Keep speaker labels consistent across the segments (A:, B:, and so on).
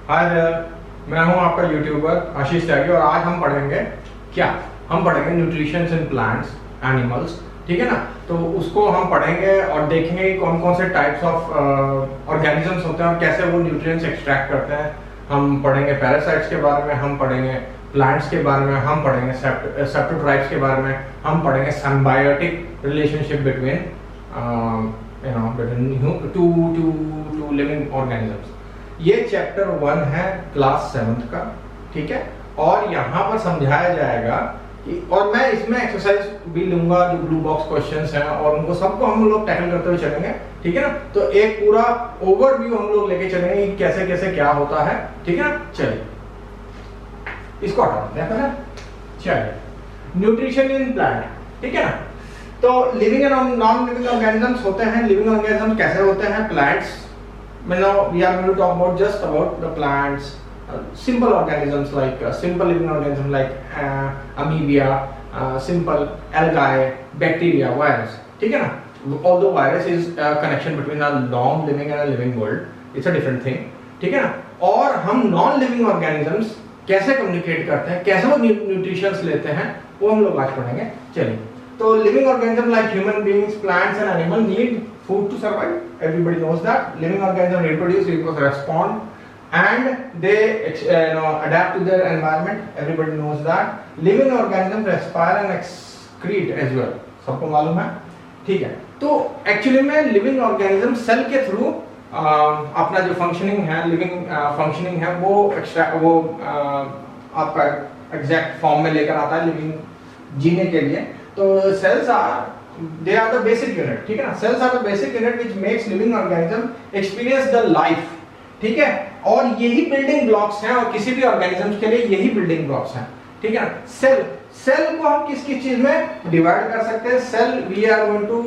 A: Hi there, मैं हूं आपका यूट्यूबर आशीष त्यागी और आज हम पढ़ेंगे क्या? हम पढ़ेंगे न्यूट्रिशंस इन प्लांट्स एनिमल्स। ठीक है ना? तो उसको हम पढ़ेंगे और देखेंगे कि कौन कौन से टाइप्स ऑफ ऑर्गेनिजम्स होते हैं और कैसे वो न्यूट्रिएंट्स एक्सट्रैक्ट करते हैं। हम पढ़ेंगे पैरासाइट्स के बारे में, हम पढ़ेंगे प्लांट्स के बारे में, हम पढ़ेंगे सेप्टोट्राइब्स के बारे में, हम पढ़ेंगे symbiotic relationship between between two living organisms। ये चैप्टर 1 है क्लास 7th का। ठीक है, और यहाँ पर समझाया जाएगा कि, और मैं इसमें एक्सरसाइज भी लूंगा जो ब्लू बॉक्स क्वेश्चंस हैं और उनको सबको हम लोग टैकल करते हुए चलेंगे। ठीक है ना? तो एक पूरा ओवरव्यू हम लोग लेके चलेंगे कि कैसे कैसे क्या होता है। ठीक है ना? चलिए इसको हटाते हैं। चलिए, न्यूट्रिशन इन प्लांट। ठीक है ना? तो living and non living organisms होते हैं। लिविंग ऑर्गेनिजम्स कैसे होते हैं? प्लांट्स में no we are going to talk about just about the plants, simple organisms like simple living organisms like amoeba, simple algae, bacteria, virus। ठीक है ना? Although virus is a connection between a non-living and a living world, it's a different thing। ठीक है ना? और हम non living organisms कैसे communicate करते हैं, कैसे वो न्यूट्रिशंस लेते हैं, वो हम लोग आज पढ़ेंगे। चलिए, तो living organisms like human beings, plants and animals need food to survive। Everybody knows that living organisms reproduce, respond, and they adapt to their environment। Everybody knows that living organisms respire and excrete as well। सबको मालूम है? ठीक है, तो actually में living organism cell के through अपना जो फंक्शनिंग है, लिविंग फंक्शनिंग है, वो आपका एग्जैक्ट फॉर्म में लेकर आता है लिविंग जीने के लिए। तो sales they are the basic unit। ठीक है ना? cells are the basic unit which makes living organism experience the life। ठीक है, और यही बिल्डिंग ब्लॉक्स हैं और किसी भी ऑर्गेनिज्म के लिए यही बिल्डिंग ब्लॉक्स हैं। ठीक है ना? सेल को हम किस किस चीज में डिवाइड कर सकते हैं? Cell we are going to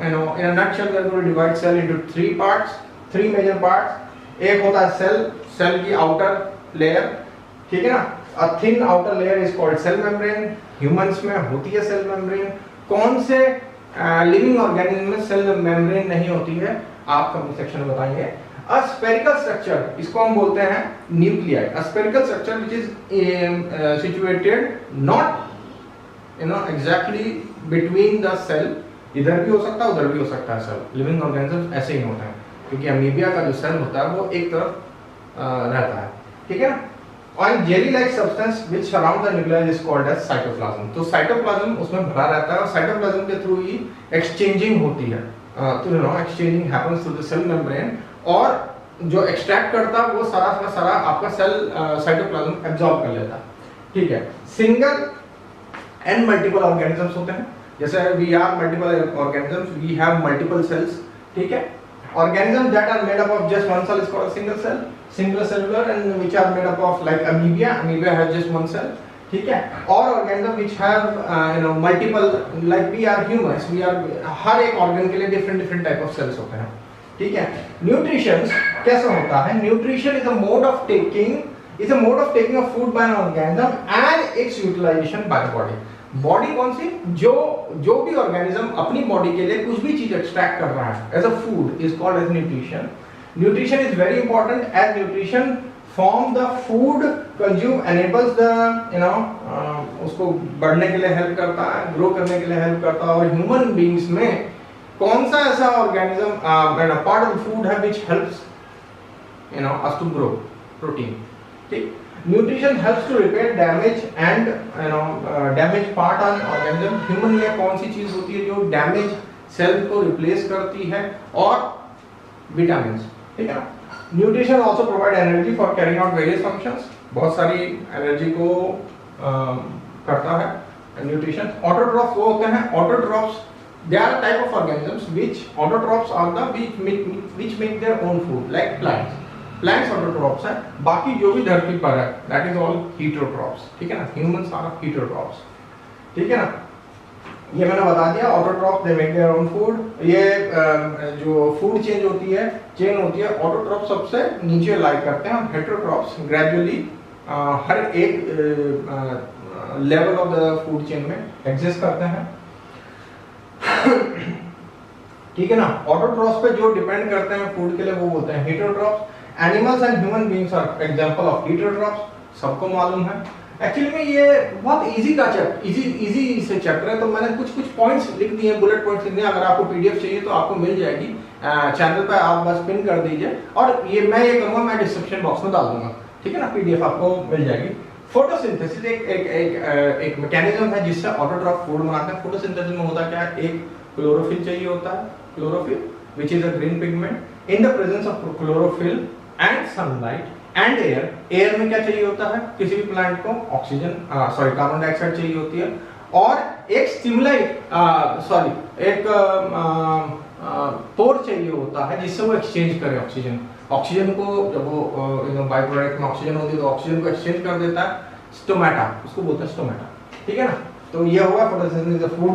A: in a nutshell we are going to divide cell into three major parts। एक होता है सेल की आउटर लेयर। ठीक है ना? a thin outer layer is called cell membrane। Humans में होती है सेल मेम्ब्रेन। कौन से लिविंग ऑर्गेनिज्म में सेल मेम्ब्रेन नहीं होती है, आप कमेंट सेक्शन में बताएंगे। अ स्फेरिकल स्ट्रक्चर, इसको हम बोलते हैं nuclei. A spherical structure which is situated not exactly between the cell. इधर भी हो सकता है, उधर भी हो सकता है सेल। लिविंग ऑर्गेनिज्म ऐसे ही होते हैं, क्योंकि अमीबिया का जो सेल होता है वो एक तरफ रहता है। ठीक है ना? और jelly like substance which surround the nucleus is called as cytoplasm. तो साइटोप्लाज्म उसमें भरा रहता है और साइटोप्लाज्म के थ्रू ही एक्सचेंजिंग होती है। तो exchanging happens through the cell membrane, और जो एक्सट्रैक्ट करता है वो सारा का सारा आपका सेल साइटोप्लाज्म एब्जॉर्ब कर लेता है। ठीक है, सिंगल एंड मल्टीपल ऑर्गेनिजम्स होते हैं। जैसे we are multiple organisms, we have multiple cells. ठीक है, organisms that are made up of just one cell is called a single cellular, and which are made up of like amoeba has just one cell। ठीक है, और organisms which have multiple, like we are humans, we are हर एक organ के लिए different type of cells होते हैं। ठीक है, न्यूट्रिशन कैसे होता है? Nutrition is a mode of taking of food by an organism and its utilization by the body। Body कौन सी? जो भी ऑर्गेनिज्म अपनी बॉडी के लिए कुछ भी चीज एक्सट्रैक्ट कर रहा है as a food is called as nutrition. Nutrition is very important as nutrition from the food consume enables the उसको बढ़ने के लिए हेल्प करता है, ग्रो करने के लिए हेल्प करता है। और ह्यूमन बीइंग्स में कौन सा ऐसा organism part of the food है which helps us to grow? Protein. ठीक, nutrition helps to repair damage and damage part on organism. Human में कौन सी चीज होती है जो डैमेज सेल को रिप्लेस करती है? और विटामिन। ठीक है ना? Nutrition also provide energy for carrying out various functions. बहुत सारी एनर्जी को करता है न्यूट्रिशन। ऑटोट्रॉफ्स वो होते हैं, autotrophs they are type of organisms which autotrophs are the which make their own food like plants. Plants autotrophs है, बाकी जो भी धरती पर है दैट इज ऑल हीटरोट्रॉफ्स। ठीक है ना? Humans are heterotrophs. ठीक है ना? ये मैंने बता दिया, autotrophs they make their own food. ये जो फूड चेन होती है ऑटोट्रॉफ्स सबसे नीचे लाई करते हैं, और हेटरोट्रॉफ्स ग्रेजुअली हर एक level of the food chain में एग्जिस्ट करते हैं। ठीक है ना? ऑटोट्रॉफ्स पे जो डिपेंड करते हैं फूड के लिए वो होते हैं heterotrophs, animals and human beings are example of heterotrophs, सबको मालूम है। एक्चुअली में ये बहुत इजी का चैप्टर, इजी से चैप्टर है, तो मैंने कुछ पॉइंट्स लिख दिए, बुलेट पॉइंट्स लिख दिए। अगर आपको पीडीएफ चाहिए तो आपको मिल जाएगी चैनल पे, आप बस पिन कर दीजिए और ये मैं ये करूँगा, मैं डिस्क्रिप्शन बॉक्स में डाल दूंगा, ठीक है ना, पीडीएफ आपको मिल जाएगी। फोटोसिंथेसिस एक मैकेनिज्म है जिससे ऑटोट्रॉफ फूड बनाते हैं। फोटोसिंथेसिस में होता क्या है, एक क्लोरोफिल चाहिए होता है, chlorophyll which is a green pigment. In the presence of chlorophyll and sunlight and air, air में क्या चाहिए होता है किसी भी प्लांट को, ऑक्सीजन कार्बन डाइऑक्साइड चाहिए होती है, और एक स्टिमुलेट एक पोर चाहिए होता है जिससे वो एक्सचेंज करे ऑक्सीजन को। जब वो बाई प्रोडक्ट में ऑक्सीजन होती है तो ऑक्सीजन को एक्सचेंज कर देता है, स्टोमेटा उसको बोलते हैं, स्टोमेटा, ठीक है ना। तो ये हुआ photosynthesis is a food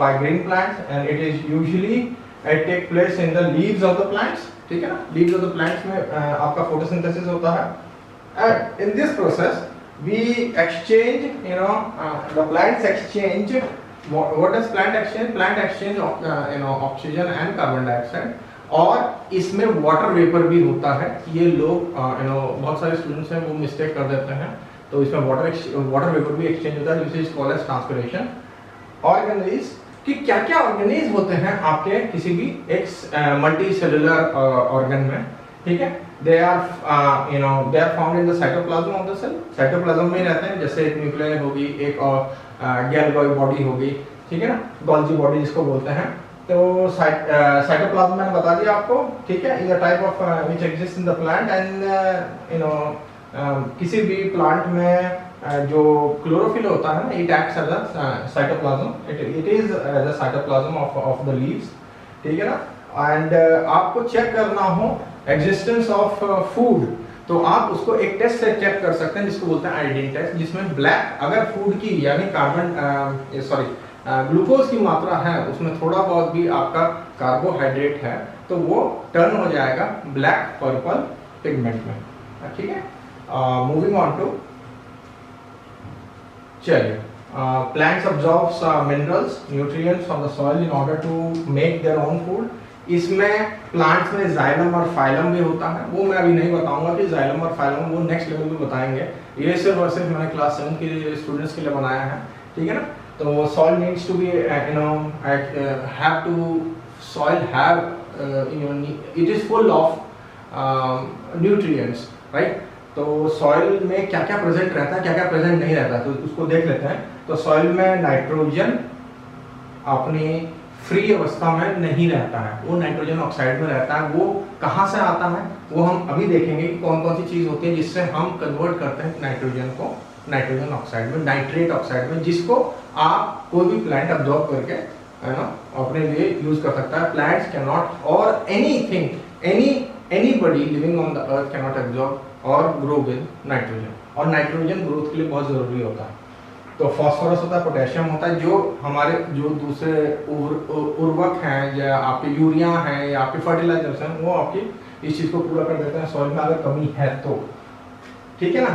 A: by green plants and it is usually it take place in the leaves of the plants, ठीक है ना। लीव्स ऑफ द प्लांट्स में आपका फोटोसिंथेसिस होता है। And in this process we exchange the plants exchange what does plant exchange oxygen and carbon dioxide, और इसमें water vapour भी होता है। ये लोग बहुत सारे स्टूडेंट्स हैं वो मिस्टेक कर देते हैं, तो इसमें वाटर वेपर भी एक्सचेंज होता है, जिसे इज कॉल्ड एज ट्रांसपिरेशन। ऑर्गेनीज कि क्या क्या ऑर्गेनीज होते हैं आपके किसी भी एक मल्टी सेलुलर ऑर्गन में, ठीक है। They are found in the cytoplasm of the cell, cytoplasm में रहते हैं, जैसे एक न्यूक्लियस होगी, एक गैल्गोई बॉडी होगी, ठीक है ना, गोल्जी बॉडी जिसको बोलते हैं। तो साइटोप्लाज्म मैंने बता दिया आपको, ठीक है, is a type of which exist in the plant and किसी भी प्लांट में जो क्लोरोफिल होता है ना, it acts as a cytoplasm, it is as a cytoplasm of the leaves, ठीक है ना। एंड आपको चेक करना हो एग्जिस्टेंस ऑफ फूड, तो आप उसको एक टेस्ट से चेक कर सकते हैं जिसको बोलते हैं आयोडीन टेस्ट, जिसमें ब्लैक अगर फूड की यानी ग्लूकोज की मात्रा है उसमें थोड़ा बहुत भी आपका कार्बोहाइड्रेट है तो वो टर्न हो जाएगा ब्लैक पर्पल पिगमेंट में, ठीक है। मूविंग ऑन टू, चलिए, plants absorbs minerals nutrients from the soil in order to make their own food. इसमें प्लांट्स में जाइलम और फाइलम भी होता है, वो मैं अभी नहीं बताऊंगा कि जाइलम और फाइलम, वो नेक्स्ट लेवल पे बताएंगे। ये सिर्फ और सिर्फ मैंने क्लास 7 के स्टूडेंट्स के लिए बनाया है, ठीक है ना। तो soil needs to be have to soil have it is full of nutrients, right. तो सॉइल में क्या क्या प्रेजेंट रहता है, क्या क्या प्रेजेंट नहीं रहता, तो उसको देख लेते हैं। तो सॉइल में नाइट्रोजन अपनी फ्री अवस्था में नहीं रहता है, वो नाइट्रोजन ऑक्साइड में रहता है। वो कहाँ से आता है वो हम अभी देखेंगे कि कौन कौन सी चीज़ होती है जिससे हम कन्वर्ट करते हैं नाइट्रोजन को नाइट्रोजन ऑक्साइड में, नाइट्रेट ऑक्साइड में, जिसको आप कोई भी प्लांट अब्जॉर्ब करके है ना अपने लिए यूज कर सकता है। प्लांट्स कैन नॉट और anybody living on the earth can not absorb और ग्रो विद नाइट्रोजन, और नाइट्रोजन ग्रोथ के लिए बहुत जरूरी होता है। तो फॉस्फोरस होता है, पोटेशियम होता है, जो हमारे जो दूसरे उर्वरक हैं या आपके यूरिया हैं या आपके फर्टिलाइजर्स हैं, वो आपकी इस चीज़ को पूरा कर देते हैं सॉइल में अगर कमी है तो, ठीक है ना।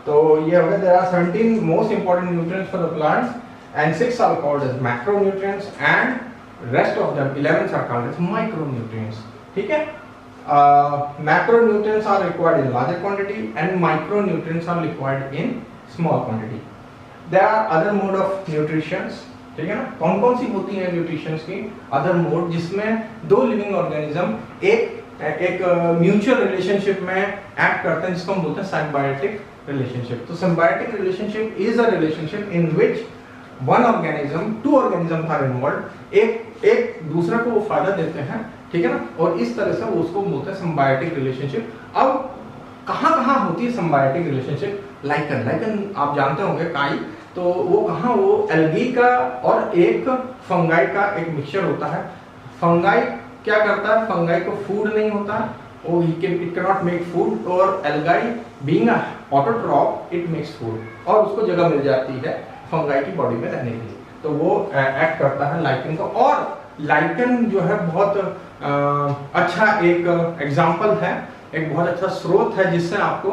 A: तो ये हो गया, there are 17 most important nutrients for the plants and 6 are called as macronutrients and rest of them 11 are called as micronutrients, ठीक है। Macronutrients are required in larger quantity and micronutrients are required in small quantity. There are other mode of nutrition, ठीक है ना। कौन कौन सी होती है nutritions की अदर मोड, जिसमें दो लिविंग ऑर्गेनिज्म एक म्यूचुअल रिलेशनशिप में एक्ट करते हैं, जिसको हम बोलते हैं सिम्बायोटिक रिलेशनशिप। तो symbiotic relationship is a relationship in which one organism, two organism are involved, एक दूसरे को वो फायदा देते हैं, ठीक है ना, और इस तरह से वो उसको बोलते हैं सिम्बायोटिक रिलेशनशिप। अब कहाँ होती है सिम्बायोटिक रिलेशनशिप? लाइकन आप जानते होंगे, काई, तो वो कहाँ, वो एल्गी का और एक फंगाई का एक मिक्सचर होता है। फंगाई क्या करता है, फंगाई को फूड नहीं होता, वो it can not make food, और algae being a autotroph it makes food, और उसको जगह मिल जाती है फंगाई की बॉडी में रहने के लिए, तो वो एक्ट करता है लाइकन को। और लाइकन जो है बहुत अच्छा एक एग्जाम्पल है, एक बहुत अच्छा स्रोत है जिससे आपको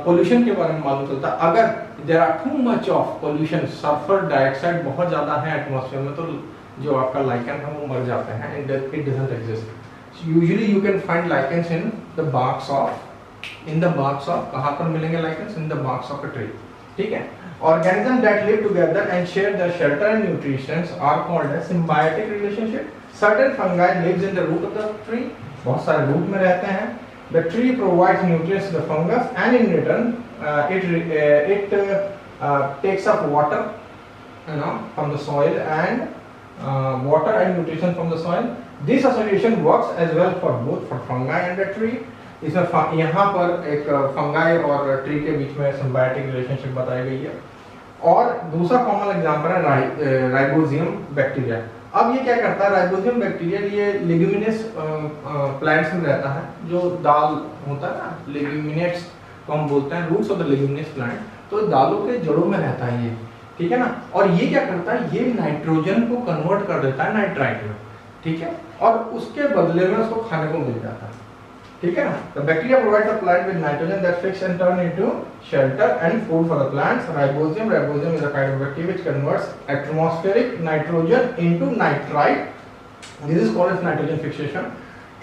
A: पोल्यूशन के बारे में मालूम चलता है। अगर there are too much of pollution, sulphur dioxide बहुत ज़्यादा है एटमॉस्फेयर में, तो जो आपका लाइकन है वो मर जाते हैं, it doesn't exist, usually you can find lichens in the barks of कहाँ पर मिलेंगे lichens? In the barks of a tree, ठीक है। Organisms that live together and share the shelter and nutrition are called as symbiotic relationship. Certain fungi lives in the root of the tree. बहुत सारे root में रहते हैं. The tree provides nutrients to the fungus, and in return, it takes up water, from the soil and water and nutrition from the soil. This association works as well for both for fungi and the tree. इसमें यहाँ पर एक fungi और tree के बीच में symbiotic relationship बताई गई है। और दूसरा कॉमन एग्जांपल है राइबोजियम बैक्टीरिया। अब ये क्या करता है? राइबोजियम बैक्टीरिया ये लेग्यूमिनस प्लांट्स में रहता है, जो दाल होता है ना, लेग्यूमिनेट्स को हम बोलते हैं, roots of the leguminous plant, तो दालों के जड़ों में रहता है ये, ठीक है ना। और ये क्या करता है? ये नाइट्रोजन को कन्वर्ट कर देता है नाइट्राइट में, ठीक है, और उसके बदले में उसको खाने को मिल जाता है, ठीक है ना। The bacteria provide the plant with nitrogen that fix and turn into shelter and food for the plants. Ribosium is a kind of bacteria which converts atmospheric nitrogen into nitrite. This is called as nitrogen fixation.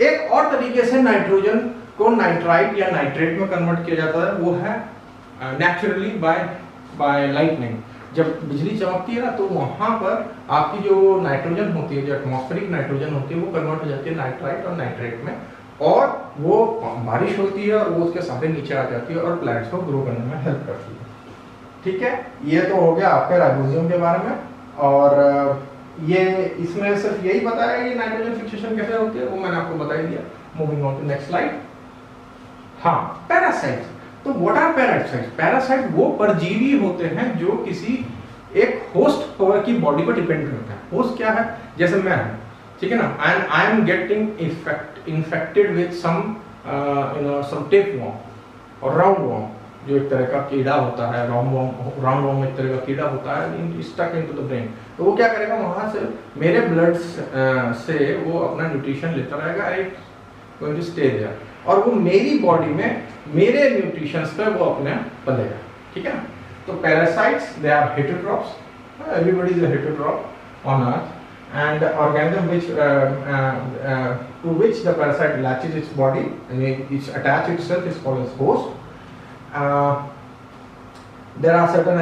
A: एक और तरीके से nitrogen को nitrite या nitrate में convert किया जाता है, वो है नेचुरली बाय लाइटनिंग। जब बिजली चमकती है ना, तो वहां पर आपकी जो नाइट्रोजन होती है, जो एटमॉस्फेरिक नाइट्रोजन होती है, वो कन्वर्ट हो जाती है नाइट्राइट और नाइट्रेट में, और वो बारिश होती है और वो उसके साथ नीचे आ जाती है और प्लांट्स को ग्रो करने में हेल्प करती है, ठीक है। ये तो हो गया आपके राइबोजियम के बारे में। और ये इसमें सिर्फ यही बताया कि नाइट्रोजन फिक्सेशन कैसे होती है, वो मैंने आपको बता ही दिया। Moving on to next slide. हाँ, पैरासाइट्स। तो व्हाट आर पैरासाइट्स? पैरासाइट वो परजीवी होते हैं जो किसी एक होस्ट की बॉडी पर डिपेंड करते हैं। होस्ट क्या है? जैसे मैं हूँ, ठीक है ना, and I am getting infected with some tapeworm और roundworm, जो एक तरह का कीड़ा होता है। राउंडवर्म एक तरह का कीड़ा होता है, स्टक इनटू द ब्रेन। तो वो क्या करेगा? वहां से मेरे ब्लड से वो अपना न्यूट्रिशन लेता रहेगा, it going to stay there, और वो मेरी बॉडी में मेरे न्यूट्रिशंस पे वो अपने पलेगा, ठीक है ना। तो parasites they are heterotrophs, everybody is a heterotroph on earth, and organism which to which the parasite latches its body and it's attached itself is called as host. There are certain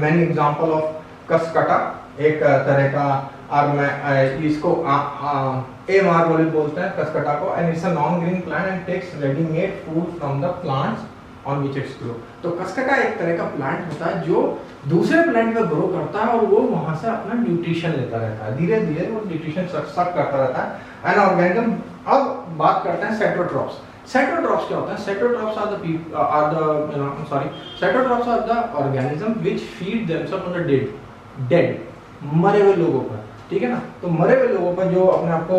A: many example of Cuscuta, एक तरह का, और मैं इसको एमारवोलिड बोलते हैं Cuscuta को, and it's a non-green plant and takes ready-made food from the plants on which it's grow. तो कसकटा एक तरह का प्लांट होता है जो दूसरे प्लांट में ग्रो करता है और वो वहां से अपना न्यूट्रिशन लेता रहता है, धीरे धीरे वो न्यूट्रिशन सक करता रहता है। एंड ऑर्गेनिज्म, अब बात करते हैं सेटोट्रॉप्स। सेटोट्रॉप्स क्या होता है? Saprotrophs are the organism which feed themselves on the dead, मरे हुए लोगों पर, ठीक है ना। तो मरे हुए लोगों पर जो अपने आप को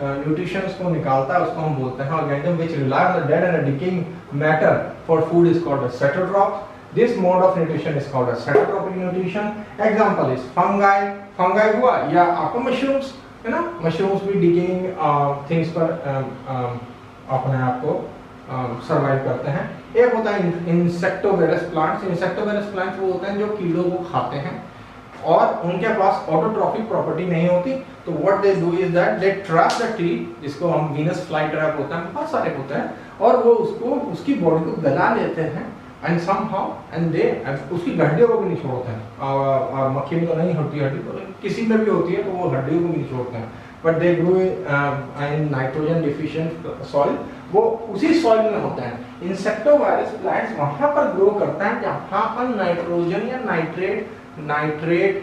A: न्यूट्रिशंस को निकालता है, उसको हम बोलते हैं organism which rely on the dead and decaying matter for food is called saprotrophs. This mode of nutrition is called as cetotropic nutrition. Example is fungi हुआ, या आपको mushrooms, है ना, mushrooms भी decaying things पर अपने आप को सर्वाइव करते हैं. एक होता है insectivorous plants. Insectivorous plants वो होते हैं जो कीड़ों को खाते हैं और उनके पास ऑटोट्रॉफिक प्रॉपर्टी नहीं होती, तो what they do is that they trap the tree, जिसको हम वीनस फ्लाई ट्रैप होता है, बहुत सारे होते हैं, और वो उसको उसकी बॉडी को गला लेते हैं and somehow and they उसकी हड्डियों को भी नहीं छोड़ते हैं, और मक्खी में तो नहीं होती हड्डी, तो किसी में भी होती है तो वो हड्डियों को भी नहीं छोड़ते हैं, but they grow in nitrogen deficient soil, वो उसी सॉइल में होते हैं. इंसेक्टोवायरस प्लांट्स वहां पर ग्रो करता है जहां पर नाइट्रोजन या नाइट्रेट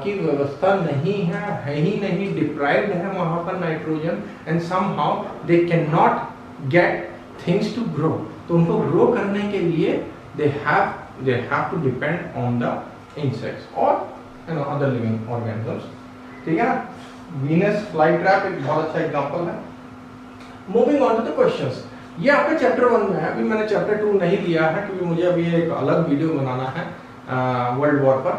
A: की व्यवस्था नहीं है ही नहीं, डिप्राइव्ड है वहां पर nitrogen, and somehow they can not get things to grow. तो उनको ग्रो करने के लिए they have to depend on the insects or other living organisms. ठीक है ना. वीनस फ्लाई ट्रैप एक बहुत अच्छा एग्जांपल है. Moving on to the questions. ये आपके चैप्टर 1 में है. अभी मैंने चैप्टर 2 नहीं लिया है क्योंकि मुझे अभी एक अलग वीडियो बनाना है वर्ल्ड वॉर पर.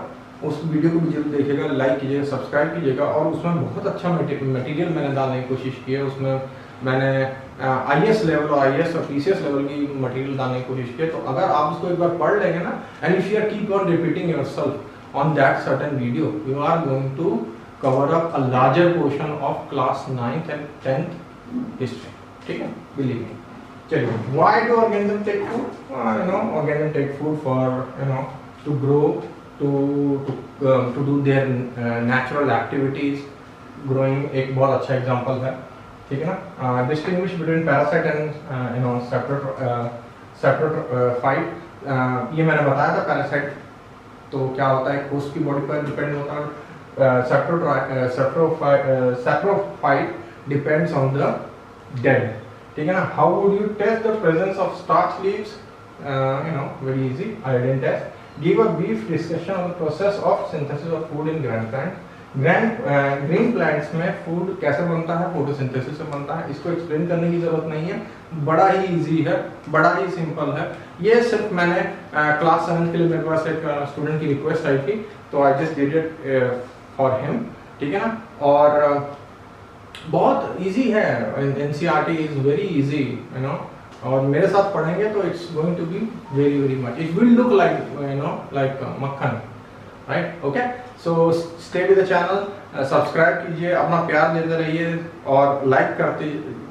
A: उस वीडियो को भी जरूर देखिएगा, लाइक कीजिएगा, सब्सक्राइब कीजिएगा, और उसमें बहुत अच्छा मटेरियल मैंने डालने की कोशिश की है. उसमें मैंने IAS लेवल और IAS और PCS लेवल की मटेरियल डालने की कोशिश की है. तो अगर आप उसको एक बार पढ़ लेंगे ना, and if you are keep on repeating yourself on that certain video, you are going to cover up a larger portion of class 9th and 10th history, ठीक है, बिलीव मी। चलिए, why do organism take food? Organism take food for to grow, to do their natural activities. Growing एक बहुत अच्छा example है, ठीक है ना। Distinguish between parasite and saprophyte, ये मैंने बताया था। पैरासाइट तो क्या होता है, होस्ट की बॉडी पर डिपेंड होता है। Saprophyte depends on the dead, ठीक है ना। How would you test the presence of starch leaves? Very easy, iodine test. Give a brief discussion on the process of synthesis of food in green plants. Green plants में food कैसे बनता है? Photosynthesis से बनता है। इसको explain करने की जरूरत नहीं है, बड़ा ही इजी है, बड़ा ही सिंपल है। ये सिर्फ मैंने क्लास 7 के लिए मेरे पास एक स्टूडेंट की रिक्वेस्ट आई थी, तो I just did it for him, ठीक है ना। और बहुत इजी है, एनसीईआरटी इज वेरी इजी, और मेरे साथ पढ़ेंगे तो it's going to be very very much, it will look like like मक्खन, right? Okay, so stay with the channel, subscribe कीजिए, अपना प्यार देते रहिए और लाइक करते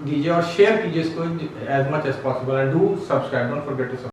A: दीजिए और शेयर कीजिए इसको as much as possible, and do subscribe, don't forget to